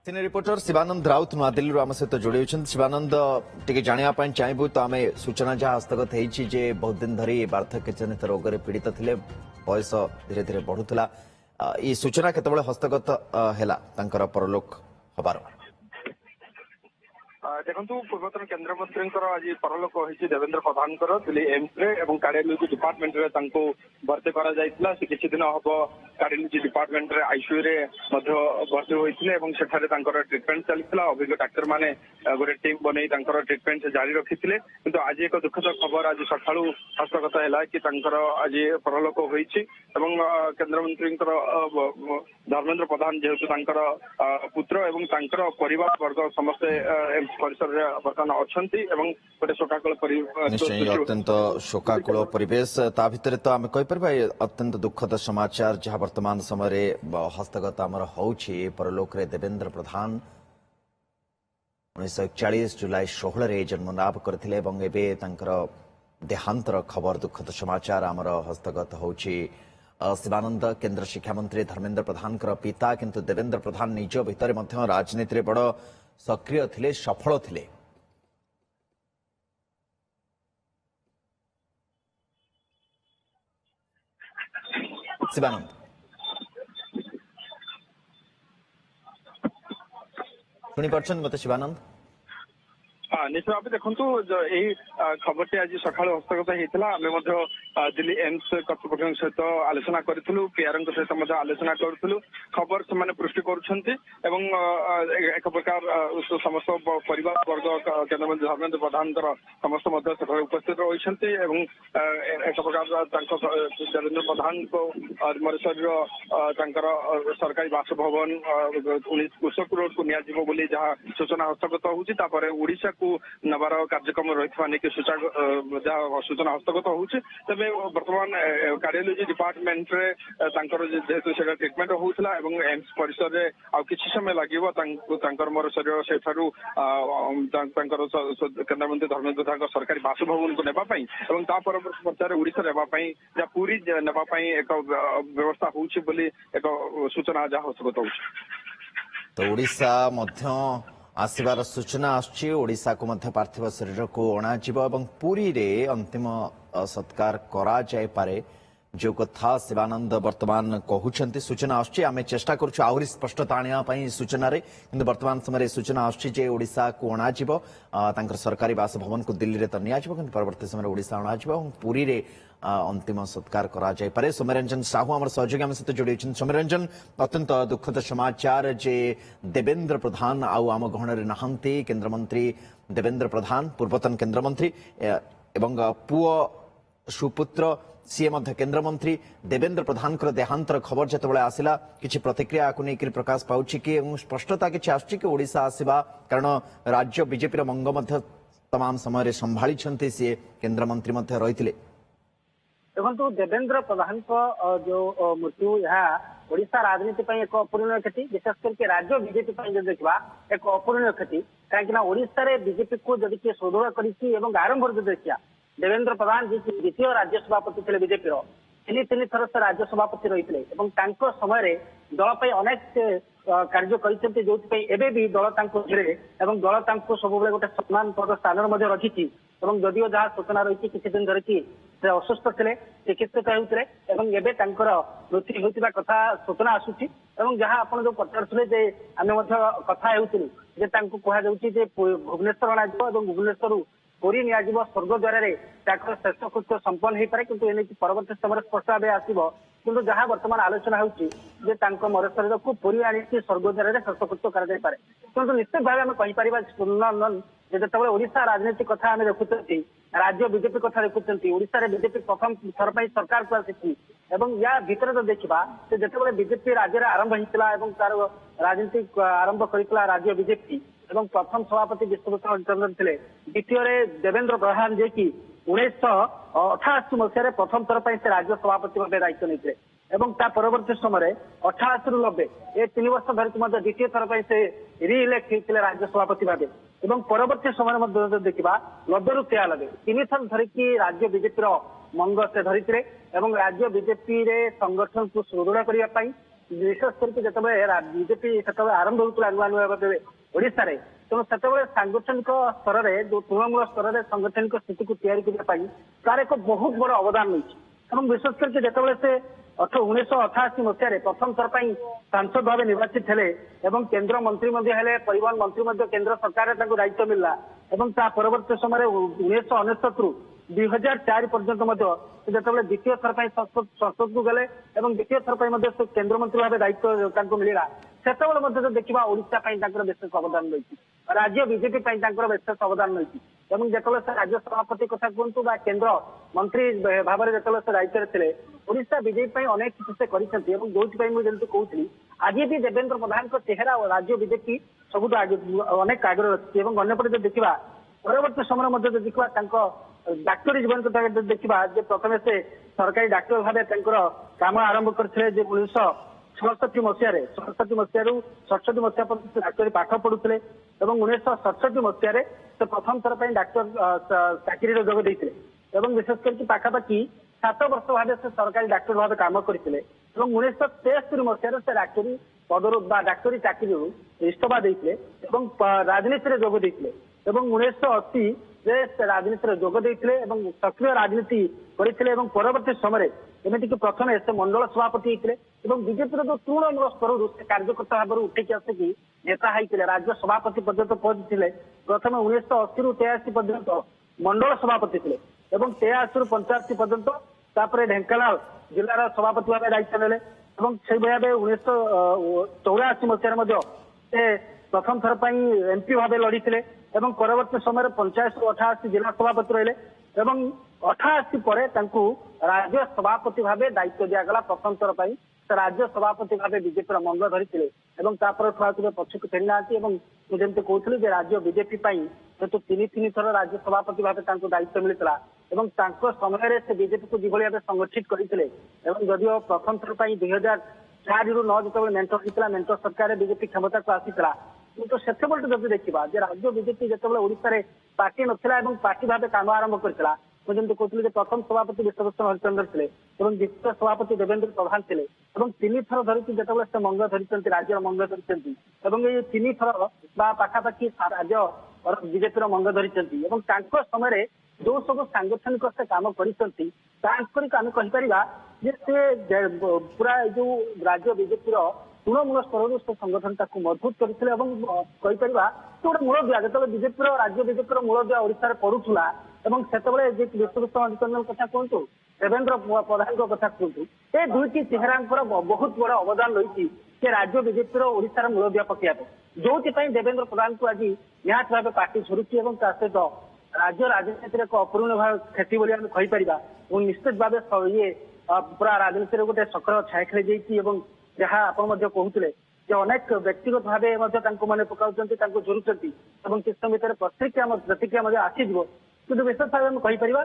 सिने reporter Shivanand Raut नुआदिल्ली आम सहित जोड़ी होती। शिवानंद टी जानापी चाहबू तो आम सूचना जहाँ हस्तगत होती बहुत दिन धरी वार्धक्य जनित रोग से पीड़ित थे, बयस धीरे धीरे बढ़ुला। ये सूचना केतबेले हस्तगत है परलोक हबार? देखो पूर्वतन केन्द्रमंत्री आज परलोक होती देवेंद्र प्रधान दिल्ली एम्स कार्डियोलॉजी डिपार्टमेंट भर्ती कर किसी दिन हम कार्डियोलॉजी डिपार्टमेंट आईसीयू रे भर्ती होते ट्रिटमेंट चलता। अभिज्ञ डाक्तर मैंने गोटे टीम बन ट्रिटमेंट जारी रखी थे, किंतु आज एक दुखद खबर आज सका हस्तगत है कि आज परलोक होती। केन्द्रमंत्री धर्मेंद्र प्रधान जेहेतु पुत्र एवं परिवार वर्ग समस्ते परिसर बर्तमान अच्छा गोटे शोकाकुल अत्यंत शोकाकुल परिवेश ता भितर तो आम कहीपर अत्यंत दुखद समाचार जहाँ वर्तमान समय हस्तगत आमर होउछि। परलोक रे देवेंद्र प्रधान 1941 जुलाई 16 जन्मलाभ करथिले एवं एबे तांकर देहांतर खबर दुखद समाचार आमर हस्तगत होउछि। शिवानंद केंद्र शिक्षा मंत्री धर्मेंद्र प्रधान पिता, किंतु देवेंद्र प्रधान निज भितर मध्य राजनीति रे बड़ सक्रिय थिले, सफल थिले। शिवानंद शुणी पार्छन मते? शिवानंद हाँ निश्चय भाव देखु यही खबर टी आज सका हस्तगत होता। आम दिल्ली एम्स कर्तृपक्ष सहित आलोचना करूँ, पीआर सहित आलोचना करूँ। खबर से पुष्टि कर एक प्रकार समस्त परिवार वर्ग केन्द्रमंत्री धर्मेंद्र प्रधान समस्त उपस्थित रही एक प्रकार देवेंद्र प्रधान को मर शरीर सरकारी बासभवन 19 कुशक रोड को नि जहाँ सूचना हस्तगत होड़ा को नबार कार्यक्रम रही सूचना हस्तगत होते। बर्तमान कार्डियोलॉजी डिपार्टमेंट जेहेतु से ट्रिटमेंट होता एम्स परिसर में आउ किसी समय लगे मर शरीर से केन्द्रमंत्री धर्मेंद्र प्रधान सरकारी बासभवन को नेबाई पर्यायर ओडिशा नेबाई पूरी नेबाई एक व्यवस्था होची एक सूचना जहाँ हस्तगत हो। तो ओडिशा मध्य आसबार सूचना आसछि। ओडिशा को मध्य पार्थिव शरीर को अणाजिब एवं पुरी रे अंतिम सत्कार करा जाय पारे जो कथा शिवानंद वर्तमान कहउछंती। सूचना आसछि, आमे चेष्टा करछु आउरी स्पष्टता आनिया पई सूचना रे, किंतु वर्तमान समय सूचना आसछि जे ओडिशा को अणाजिब तांकर सरकारी बासभवन को दिल्ली रे त नियाजिब, किंतु परवर्ती समय ओडिशा अणाजिब एवं पुरी रे अंतिम सत्कार करा जाय पारे। सौम्यरंजन साहू आम सहयोगी आम सहित जोड़ी होती। सौम्यरंजन अत्यंत दुखद समाचार जे देवेंद्र प्रधान आउ आम गहन नहांती। केन्द्रमंत्री देवेंद्र प्रधान पूर्वतन केन्द्रमंत्री एवं पुओ सुपुत्र सीए मध्य केन्द्रमंत्री देवेंद्र प्रधान देहांतर खबर जितेबाला आसला किसी प्रतिक्रिया को लेकर प्रकाश पाउछि कि स्पष्टता किसी आसछि कि ओडिशा आसिबा, कारण राज्य बीजेपी मंग मध्य तमाम समय संभाली सी केन्द्रमंत्री मध्य रही। देखो देवेंद्र प्रधान जो मृत्यु यहाँ ओडिशा राजनीति एक अपूरणीय क्षति, विशेष करके राज्य बीजेपी जो देखा एक अपूरणीय क्षति। कहीं ओडिशा रे बीजेपी को जदि किए सुदृढ़ करी आरंभ जो देखिया देवेंद्र प्रधान जी द्वितीय राज्य सभापति थे बीजेपी तीन थर से राज्य सभापति रही समय दल अनेक कार्य करते जो भी दल दल सब गोटे सम्मानपद स्थान रखी। जदिव जहाँ सूचना रही किसी दिन धरिकी से असुस्थ थे, चिकित्सित होते मृत्यु होता कथा सूचना आसूची। जहाँ आप जो पचारे आम कथा कहु भुवनेश्वर अणाजिब भुवनेश्वर पुरी नियाजिब स्वर्ग द्वार शेष कृत्य संपन्न हो पारे, किंतु एने परवर्ती समय स्पष्ट भाव आसब। किंतु जहाँ वर्तमान आलोचना होची मर शरीर को पुरी आनी स्वर्ग द्वार शेष कृत्य कर किंतु निश्चित भाव आम कहीपर जो ओडिशा राजनीति कथा आम देखुं, राज्य बीजेपी कथा देखुं, ओडिशा रे बीजेपी प्रथम थर पर सरकार को आसी या भितर जो देखा जो बीजेपी राज्य में आरंभ होता तार राजनीति आरंभ करता राज्य बीजेपी प्रथम सभापति विश्वभूषण चंद्रन थे, द्वितीय देवेंद्र प्रधान जे कि 1988 मसीह प्रथम थर पर से राज्य सभापति भाव दायित्व नहीं परवर्ती समय 88 रु 90 ये 3 वर्ष धरिक द्वितीय थर पर से रिइलेक्ट होते राज्य सभापति भाव परवर्ती समय देखा 90 रु 93 3 थर धरिकी राज्य बीजेपी मंग से धरी राज्य बीजेपी संगठन को सुदृढ़ करने ବିଶେଷ କରିକି ଯେତେବେଳେ ବିଜେପି ସେତେବେଳେ ଆରମ୍ଭ ହେଉଥିଲା ନୂଆ ନୂଆ ଭାବେ ଓଡିଶାରେ, ତେଣୁ ସେତେବେଳେ ସାଂଗଠନିକ ସ୍ତରରେ ଯୋଉ ତୃଣମୂଳ ସ୍ତରରେ ସାଂଗଠନିକ ସ୍ଥିତିକୁ ତିଆରି କରିବା ପାଇଁ ତାର ଏକ ବହୁତ ବଡ ଅବଦାନ ରହିଛି। ଏବଂ ବିଶେଷ କରିକି ଯେତେବେଳେ ସେ 1988 ମସିହାରେ ପ୍ରଥମ ଥର ପାଇଁ ସାଂସଦ ଭାବେ ନିର୍ବାଚିତ ହେଲେ ଏବଂ କେନ୍ଦ୍ର ମନ୍ତ୍ରୀ ମଧ୍ୟ ହେଲେ, ପରିବହନ ମନ୍ତ୍ରୀ ମଧ୍ୟ କେନ୍ଦ୍ର ସରକାରରେ ତାଙ୍କୁ ଦାୟିତ୍ୱ ମିଳିଲା ଏବଂ ତା ପରବର୍ତ୍ତୀ ସମୟରେ 1999ରୁ 2004 ପର୍ଯ୍ୟନ୍ତ ମଧ୍ୟ ସେ ଯେତେବେଳେ ଦ୍ୱିତୀୟ ଥର ପାଇଁ ସଂସଦକୁ ଗଲେ ଏବଂ ଦ୍ୱିତୀୟ ଥର ପାଇଁ ମଧ୍ୟ ସେ କେନ୍ଦ୍ରମନ୍ତ୍ରୀ ଭାବେ ଦାୟିତ୍ୱ ତାଙ୍କୁ ମିଳିଲା, ସେତେବେଳେ ମଧ୍ୟ ଯଦି ଦେଖିବା ଓଡିଶା ପାଇଁ ତାଙ୍କର ବିଶେଷ ଅବଦାନ ରହିଛି, ରାଜ୍ୟ ବିଜେପି ପାଇଁ ତାଙ୍କର ବିଶେଷ ଅବଦାନ ରହିଛି। ଏବଂ ଯେତେବେଳେ ସେ ରାଜ୍ୟ ସଭାପତି କଥା କୁହନ୍ତୁ ବା କେନ୍ଦ୍ର ମନ୍ତ୍ରୀ ଭାବରେ ଯେତେବେଳେ ସେ ଦାୟିତ୍ୱରେ ଥିଲେ, ଓଡିଶା ବିଜେପି ପାଇଁ ଅନେକ କିଛି ସେ କରିଛନ୍ତି। ଏବଂ ଯୋଉଥିପାଇଁ ମୁଁ ଯେମିତି କହୁଥିଲି, ଆଜି ବି ଦେବେନ୍ଦ୍ର ପ୍ରଧାନଙ୍କ ଚେହେରା ରାଜ୍ୟ ବିଜେପି ସବୁଠୁ ଅନେକ ଆଗରେ ଅଛି। ଏବଂ ଅନ୍ୟପଟେ ଯଦି ଦେଖିବା ପରବର୍ତ୍ତୀ ସମୟରେ ମଧ୍ୟ ଯଦି ଦେଖିବା ତାଙ୍କ ଡାକ୍ତରୀ ଜୀବନ କଥା ଯଦି ଦେଖିବା, ଯେ ପ୍ରଥମେ ସେ ସରକାରୀ ଡାକ୍ତର ଭାବେ ତାଙ୍କର କାମ ଆରମ୍ଭ କରିଥିଲେ, ଯେ 1967 ମସିହାରୁ 67 ମସିହା ପର୍ଯ୍ୟନ୍ତ ସେ ଡାକ୍ତରୀ ପାଠ ପଢୁଥିଲେ ଏବଂ 1967 ମସିହାରେ ସେ ପ୍ରଥମ ଥର ପାଇଁ ଡାକ୍ତର ଚାକିରିରେ ଯୋଗ ଦେଇଥିଲେ ଏବଂ ବିଶେଷ କରିକି ପାଖାପାଖି 7 ବର୍ଷ ଭାବେ ସେ ସରକାରୀ ଡାକ୍ତର ଭାବେ କାମ କରିଥିଲେ ଏବଂ 1973 ମସିହାରେ ସେ ଡାକ୍ତରୀ ପଦରୁ ବା ଡାକ୍ତରୀ ଚାକିରିରୁ ଇସ୍ତଫା ଦେଇଥିଲେ ଏବଂ ରାଜନୀତିରେ ଯୋଗ ଦେଇଥିଲେ ଏବଂ 1980ରେ ସେ ରାଜନୀତିରେ ଯୋଗ ଦେଇଥିଲେ ଏବଂ ସକ୍ରିୟ ରାଜନୀତି କରିଥିଲେ ଏବଂ ପରବର୍ତ୍ତୀ ସମୟରେ ଏମିତିକି ପ୍ରଥମେ ସେ ମଣ୍ଡଳ ସଭାପତି ହେଇଥିଲେ ଏବଂ ବିଜେପିର ଯୋଉ ତୃଣମୂଳ ସ୍ତରରୁ ସେ କାର୍ଯ୍ୟକର୍ତ୍ତା ଭାବରେ ଉଠିକି ଆସିକି ନେତା ହେଇଥିଲେ, ରାଜ୍ୟ ସଭାପତି ପର୍ଯ୍ୟନ୍ତ ପହଞ୍ଚିଥିଲେ। ପ୍ରଥମେ 1980ରୁ 83 ପର୍ଯ୍ୟନ୍ତ ମଣ୍ଡଳ ସଭାପତି ଥିଲେ ଏବଂ 83ରୁ 85 ପର୍ଯ୍ୟନ୍ତ ତାପରେ ଢେଙ୍କାନାଳ ଜିଲ୍ଲାର ସଭାପତି ଭାବେ ଦାୟିତ୍ୱ ନେଲେ ଏବଂ ସେଇଭଳି ଭାବେ 1984 ମସିହାରେ ମଧ୍ୟ ସେ ପ୍ରଥମ ଥର ପାଇଁ ଏମପି ଭାବେ ଲଢିଥିଲେ ଏବଂ ପରବର୍ତ୍ତୀ ସମୟରେ 85ରୁ 88 ଜିଲ୍ଲା ସଭାପତି ରହିଲେ ଏବଂ 88 ପରେ ତାଙ୍କୁ ରାଜ୍ୟ ସଭାପତି ଭାବେ ଦାୟିତ୍ୱ ଦିଆଗଲା। ପ୍ରଥମ ଥର ପାଇଁ ସେ ରାଜ୍ୟ ସଭାପତି ଭାବେ ବିଜେପିର ମଙ୍ଗ ଧରିଥିଲେ ଏବଂ ତାପରେ ଠୁଆଠୁରେ ପଛକୁ ଫେରି ନାହାନ୍ତି ଏବଂ ମୁଁ ଯେମିତି କହୁଥିଲି ଯେ ରାଜ୍ୟ ବିଜେପି ପାଇଁ ଯେହେତୁ ତିନି ଥର ରାଜ୍ୟ ସଭାପତି ଭାବେ ତାଙ୍କୁ ଦାୟିତ୍ୱ ମିଳିଥିଲା ଏବଂ ତାଙ୍କ ସମୟରେ ସେ ବିଜେପିକୁ ଯେଭଳି ଭାବେ ସଂଗଠିତ କରିଥିଲେ ଏବଂ ଯଦିଓ ପ୍ରଥମ ଥର ପାଇଁ 2004ରୁ 9 ଯେତେବେଳେ ମେଣ୍ଟ ହେଇଥିଲା, ମେଣ୍ଟ ସରକାରରେ ବିଜେପି କ୍ଷମତାକୁ ଆସିଥିଲା, କିନ୍ତୁ ସେତେବେଳେ ଯଦି ଦେଖିବା ଯେ ରାଜ୍ୟ ବିଜେପି ଯେତେବେଳେ ଓଡିଶାରେ ପାର୍ଟି ନଥିଲା ଏବଂ ପାର୍ଟି ଭାବେ କାମ ଆରମ୍ଭ କରିଥିଲା, ମୁଁ ଯେମିତି କହୁଥିଲି ଯେ ପ୍ରଥମ ସଭାପତି ବିଶ୍ୱଭୂଷଣ ହରିଚନ୍ଦ୍ର ଥିଲେ ଏବଂ ଦ୍ୱିତୀୟ ସଭାପତି ଦେବେନ୍ଦ୍ର ପ୍ରଧାନ ଥିଲେ ଏବଂ 3 ଥର ଧରିକି ଯେତେବେଳେ ସେ ମଙ୍ଗ ଧରିଛନ୍ତି, ରାଜ୍ୟର ମଙ୍ଗ ଧରିଛନ୍ତି ଏବଂ ଏଇ 3 ଥର ବା ପାଖାପାଖି ରାଜ୍ୟ ବିଜେପିର ମଙ୍ଗ ଧରିଛନ୍ତି ଏବଂ ତାଙ୍କ ସମୟରେ ଯୋଉ ସବୁ ସାଂଗଠନିକ ସେ କାମ କରିଛନ୍ତି ତାଙ୍କରିକୁ ଆମେ କହିପାରିବା ଯେ ସେ ପୁରା ଏଇ ଯୋଉ ରାଜ୍ୟ ବିଜେପିର ତୃଣମୂଳ ସ୍ତରରୁ ସେ ସଂଗଠନଟାକୁ ମଜବୁତ କରିଥିଲେ ଏବଂ କହିପାରିବା ଗୋଟେ ମୂଳଦୁଆ, ଯେତେବେଳେ ବିଜେପିର ରାଜ୍ୟ ବିଜେପିର ମୂଳଦୁଆ ଓଡିଶାରେ ପଡୁଥିଲା ଏବଂ ସେତେବେଳେ ଯେ ବିଶ୍ୱଭୂଷଣ ହରିଚନ୍ଦନ କଥା କୁହନ୍ତୁ, ଦେବେନ୍ଦ୍ର ପ୍ରଧାନଙ୍କ କଥା କୁହନ୍ତୁ, ଏ ଦୁଇଟି ଚେହେରାଙ୍କର ବହୁତ ବଡ ଅବଦାନ ରହିଛି ସେ ରାଜ୍ୟ ବିଜେପିର ଓଡିଶାର ମୂଳଦୁଆ ପକେଇବା ପାଇଁ, ଯୋଉଥିପାଇଁ ଦେବେନ୍ଦ୍ର ପ୍ରଧାନଙ୍କୁ ଆଜି ନିହାତି ଭାବେ ପାର୍ଟି ଝୁରୁଛି ଏବଂ ତା ସହିତ ରାଜ୍ୟ ରାଜନୀତିରେ ଏକ ଅପୂର୍ଣ୍ଣ କ୍ଷତି ବୋଲି ଆମେ କହିପାରିବା ଏବଂ ନିଶ୍ଚିତ ଭାବେ ଇଏ ପୁରା ରାଜନୀତିରେ ଗୋଟେ ସକ୍ରିୟ ଛାଇ ଖେଳି ଯାଇଛି ଏବଂ ଯାହା ଆପଣ ମଧ୍ୟ କହୁଥିଲେ ଯେ ଅନେକ ବ୍ୟକ୍ତିଗତ ଭାବେ ମଧ୍ୟ ତାଙ୍କୁ ମନେ ପକାଉଛନ୍ତି, ତାଙ୍କୁ ଝୁରୁଛନ୍ତି ଏବଂ କିଛି ସମୟ ଭିତରେ ପ୍ରତିକ୍ରିୟା ମଧ୍ୟ ଆସିଯିବ। କିନ୍ତୁ ବିଶେଷ ଭାବେ ଆମେ କହିପାରିବା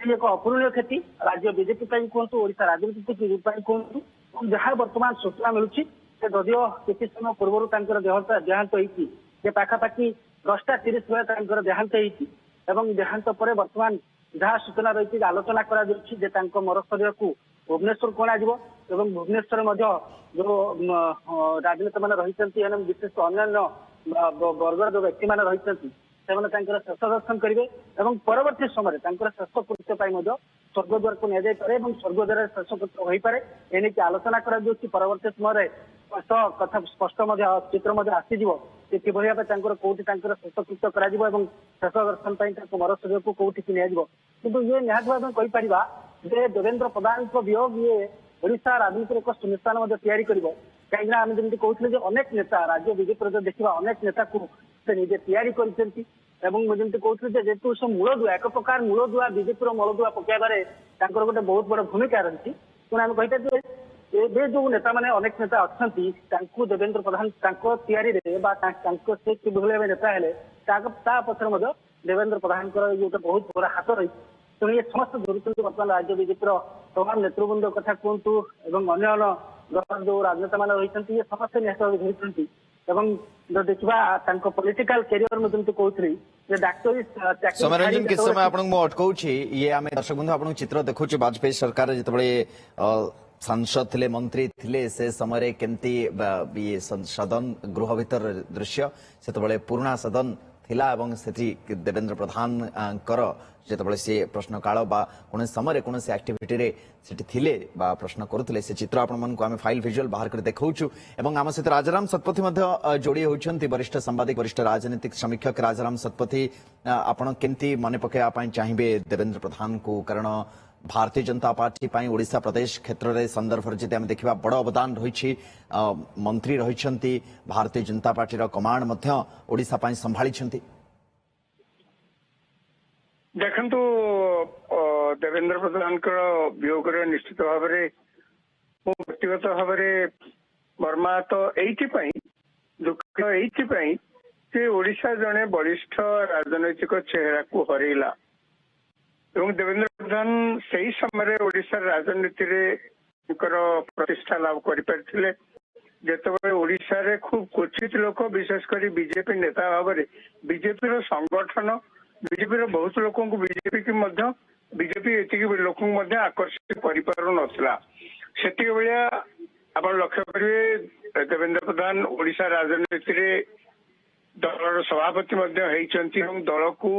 ଯେ ଏକ ଅପୂରଣୀୟ କ୍ଷତି ରାଜ୍ୟ ବିଜେପି ପାଇଁ କୁହନ୍ତୁ, ଓଡିଶା ରାଜନୀତି ପାଇଁ କୁହନ୍ତୁ, ଯାହା ବର୍ତ୍ତମାନ ସୂଚନା ମିଳୁଛି ସେ ଯଦିଓ କିଛି ସମୟ ପୂର୍ବରୁ ତାଙ୍କର ଦେହାନ୍ତ ହେଇଛି, ଯେ ପାଖାପାଖି 10:30 ବେଳେ ତାଙ୍କର ଦେହାନ୍ତ ହେଇଛି ଏବଂ ଦେହାନ୍ତ ପରେ ବର୍ତ୍ତମାନ ଯାହା ସୂଚନା ରହିଛି ଆଲୋଚନା କରାଯାଉଛି ଯେ ତାଙ୍କ ମର ଶରୀରକୁ ଭୁବନେଶ୍ୱରକୁ ଅଣାଯିବ ଏବଂ ଭୁବନେଶ୍ୱରରେ ମଧ୍ୟ ଯୋଉ ରାଜନେତା ମାନେ ରହିଛନ୍ତି ଏବଂ ବିଶେଷ ଅନ୍ୟାନ୍ୟ ବର୍ଗର ଯୋଉ ବ୍ୟକ୍ତିମାନେ ରହିଛନ୍ତି ସେମାନେ ତାଙ୍କର ଶେଷ ଦର୍ଶନ କରିବେ ଏବଂ ପରବର୍ତ୍ତୀ ସମୟରେ ତାଙ୍କର ଶେଷ କୃତ୍ୟ ପାଇଁ ମଧ୍ୟ ସ୍ୱର୍ଗଦ୍ୱାରକୁ ନିଆଯାଇପାରେ ଏବଂ ସ୍ୱର୍ଗଦ୍ୱାରରେ ଶେଷ କୃତ୍ୟ ହୋଇପାରେ, ଏନେଇକି ଆଲୋଚନା କରାଯାଉଛି। ପରବର୍ତ୍ତୀ ସମୟରେ କଥା ସ୍ପଷ୍ଟ ମଧ୍ୟ ଚିତ୍ର ମଧ୍ୟ ଆସିଯିବ ଯେ କିଭଳି ଭାବେ ତାଙ୍କର କୋଉଠି ତାଙ୍କର ଶେଷ କୃତ୍ୟ କରାଯିବ ଏବଂ ଶେଷ ଦର୍ଶନ ପାଇଁ ତାଙ୍କ ମର ଶରୀରକୁ କୋଉଠିକି ନିଆଯିବ। କିନ୍ତୁ ଇଏ ନିହାତି ଭାବେ କହିପାରିବା ଯେ ଦେବେନ୍ଦ୍ର ପ୍ରଧାନଙ୍କ ବିୟୋଗ ଇଏ ଓଡିଶା ରାଜନୀତିରେ ଏକ ଶୂନ୍ୟସ୍ଥାନ ମଧ୍ୟ ତିଆରି କରିବ, କାହିଁକିନା ଆମେ ଯେମିତି କହୁଥିଲେ ଯେ ଅନେକ ନେତା ରାଜ୍ୟ ବିଜେପିର ଯଦି ଦେଖିବା ଅନେକ ନେତାକୁ ସେ ନିଜେ ତିଆରି କରିଛନ୍ତି ଏବଂ ମୁଁ ଯେମିତି କହୁଥିଲି ଯେ ଯେହେତୁ ସେ ମୂଳଦୁଆ ଏକ ପ୍ରକାର ମୂଳଦୁଆ ବିଜେପିର ମୂଳଦୁଆ ପକାଇବାରେ ତାଙ୍କର ଗୋଟେ ବହୁତ ବଡ ଭୂମିକା ରହିଛି। ତେଣୁ ଆମେ କହିପାରିବା ଯେ ଏବେ ଯୋଉ ନେତାମାନେ ଅନେକ ନେତା ଅଛନ୍ତି ତାଙ୍କୁ ଦେବେନ୍ଦ୍ର ପ୍ରଧାନ ତାଙ୍କ ତିଆରିରେ ବା ତାଙ୍କ ସେ କିଭଳି ଭାବେ ନେତା ହେଲେ ତା ପଛରେ ମଧ୍ୟ ଦେବେନ୍ଦ୍ର ପ୍ରଧାନଙ୍କର ଗୋଟେ ବହୁତ ବଡ ହାତ ରହିଛି। ତେଣୁ ଏ ସମସ୍ତେ ଧରୁଛନ୍ତି ବର୍ତ୍ତମାନ ରାଜ୍ୟ ବିଜେପିର ତମାମ ନେତୃବୃନ୍ଦ କଥା କୁହନ୍ତୁ ଏବଂ ଅନ୍ୟାନ୍ୟ ଦଳର ଯୋଉ ରାଜନେତା ମାନେ ରହିଛନ୍ତି ଏ ସମସ୍ତେ ନିହାତି ଭାବେ ଧରୁଛନ୍ତି ଏବଂ ଦେଖିବା ତାଙ୍କ ପଲିଟିକାଲ କ୍ୟାରିୟର ମୁଁ ଯେମିତି କହୁଥିଲି ଯେ ଡାକ୍ତରୀ ସମୟରଞ୍ଜନ କିଛି ସମୟ ଆପଣଙ୍କୁ ମୁଁ ଅଟକାଉଛି, ଇଏ ଆମେ ଦର୍ଶକ ବନ୍ଧୁ ଆପଣଙ୍କୁ ଚିତ୍ର ଦେଖୁଛୁ ବାଜପେୟୀ ସରକାର ଯେତେବେଳେ सांसद थिले मंत्री थिले से समय केमती ये सदन गृह भीतर दृश्य से पुराना सदन थिला एवं सेठी देवेंद्र प्रधान जिते सी प्रश्न काल कौन समय कौन एक्टिविटी रे सेठी थिले प्रश्न करुले से चित्र आपण आम फाइल विजुअल बाहर कर देखाऊँ एवं आम सहित राजाराम शतपथी जोड़ी होती वरिष्ठ सांबादिक वरिष्ठ राजनीतिक समीक्षक राजाराम शतपथी आपण केमती मन पकड़ा चाहिए देवेंद्र प्रधान को कारण भारतीय जनता पार्टी ओडिशा प्रदेश क्षेत्र में संदर्भ जब आम देखा बड़ अवदान रही मंत्री रही भारतीय जनता पार्टी कमांड ओडिशा संभाली देखंतु देवेंद्र प्रधान वियोग निश्चित भाव व्यक्तिगत भाव मर्माहत एइथिपाई दुख एइथिपाई से ओडिशा जने वरिष्ठ राजनैतिक चेहरा को हरैला एवं देवेंद्र प्रधान सही समय ओडिशा राजनीति प्रतिष्ठा लाभ कर जिते ओडिशा रे खूब क्वचित लोक विशेषकर बीजेपी नेता भाव बीजेपी संगठन बीजेपी बहुत लोक बीजेपी की बीजेपी एतिक लोक आकर्षित कर आप लक्ष्य करेंगे देवेंद्र प्रधान ओडिशा राजनीति रे दलर सभापति दल को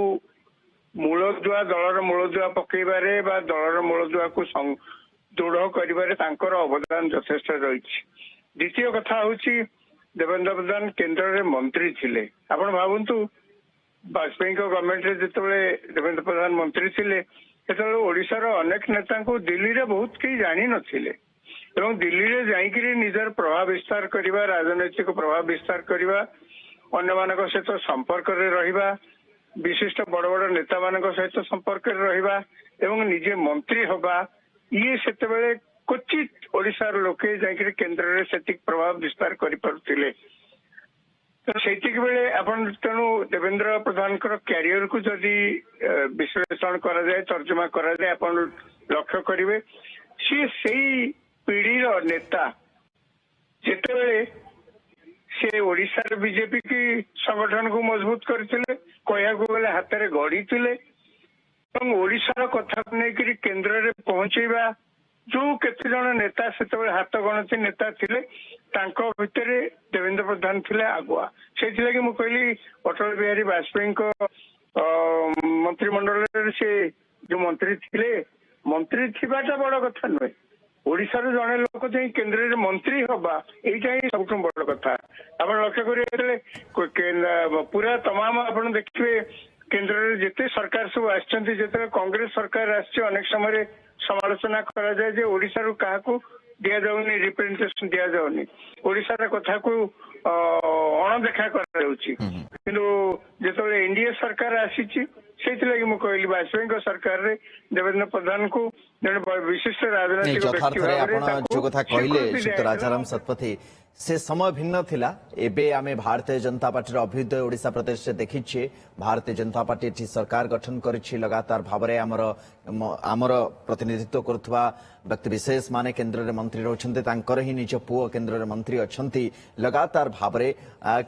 मूलदुआ दलर मूलदुआ पकईबारे दलर मूलदुआ को दृढ़ कर अवदान यथेष्ट रही। द्वितीय कथा हूँ देवेंद्र प्रधान केन्द्र में मंत्री थिले आपण भावंतु वाजपेयी गवर्नमेंट जिते देवेंद्र प्रधान मंत्री थिले ओडिशार अनेक नेता को दिल्ली रे बहुत कई जानी नथिले एवं दिल्ली रे जाइकिरी निजर प्रभाव विस्तार करवा राजनैतिक प्रभाव विस्तार करवा अन्य मानक सहित संपर्क रे रहिबा विशिष्ट बड़ बड़ नेता मान सहित संपर्क रहिबा एवं निजे मंत्री हवा ये सेतेबेले क्वचित ओडिशार लोके जाइकिरी केन्द्र रे सेतिक प्रभाव विस्तार करि पारुथिले तो सेतिक बेले आपण तेणु देवेंद्र प्रधान कैरियर को जदि विश्लेषण करा जाए तर्जमा करा जाए आपण लक्ष्य करिवे सी सही पीढ़ीर नेता जेतेबेले से ओडिशा बीजेपी की संगठन को मजबूत करथिले कहया को गले हाथ रे गड़ी थिले एवं ओडिशार कथा को लेकर केन्द्र रे पहुंचेबा जो केते जन नेता सेतेबेले हाथ गणति नेता थिले तांको भितरे देवेंद्र प्रधान थिले आगुआ से लगी मु कहली अटल बिहारी वाजपेयी को मंत्रिमंडल से जो मंत्री थिले मंत्री थिबाटा बड़ कथा नुहे ओडिशा रे जने लोक जे केन्द्र रे मंत्री हवा एटा ही सबठु बड़ कथा आपण लक्ष्य करिए पूरा तमाम आपण देखिए केन्द्र रे जेते सरकार सब आछंती जेते कांग्रेस सरकार आछे अनेक समय समालोचना करा जाए जे ओडिशा रो काहा को दिया जाउनी रिप्रेजेंटेशन दिया जाउनी ओडिशा रे कथा को अणदेखा करा जाउची किंतु जेते एनडीए सरकार आसीची से लगी मु कहली वाजपेयी सरकार रे देवेंद्र प्रधान को विशिष्ट राजनीतिक व्यक्ति जो कथा कहले राजाराम शतपथी से समय भिन्न थिला एबे आमे भारतीय जनता पार्टी अभ्युदय ओडिशा प्रदेश से देखिछे भारतीय जनता पार्टी एठी सरकार गठन करिछि लगातार भावरे आमर प्रतिनिधित्व करुवा व्यक्ति विशेष माने केन्द्र रे मंत्री रहउछन्ते तांकर ही निज पुओ केन्द्र रे मंत्री अछन्ती लगातार भावरे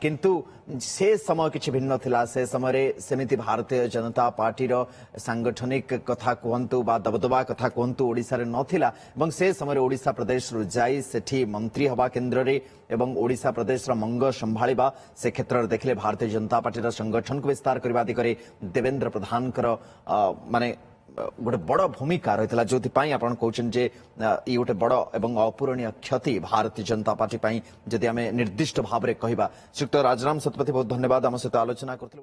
किंतु से समय किछि भिन्न थिला से समय रे सेमिति भारतीय जनता पार्टी रो सांगठनिक कथा कहंतु बा दबदबा कथा कहंतु ओडिसा रे नथिला एवं से समय रे ओडिशा प्रदेश रु जाई सेठी मंत्री हवा केन्द्र रे एवं ओडिशा प्रदेश मंग संभाळिबा से क्षेत्र देखले भारतीय जनता पार्टी संगठन को विस्तार करबा दिगरे देवेंद्र प्रधान माने गोटे बड़ भूमिका रही जो आप कहते ये गोटे बड़ एवं अपूरणीय क्षति भारतीय जनता पार्टी जदि आम निर्दिष्ट भाव में कहवा श्रीयुक्त राजाराम शतपथी बहुत धन्यवाद आम सहित आलोचना करते।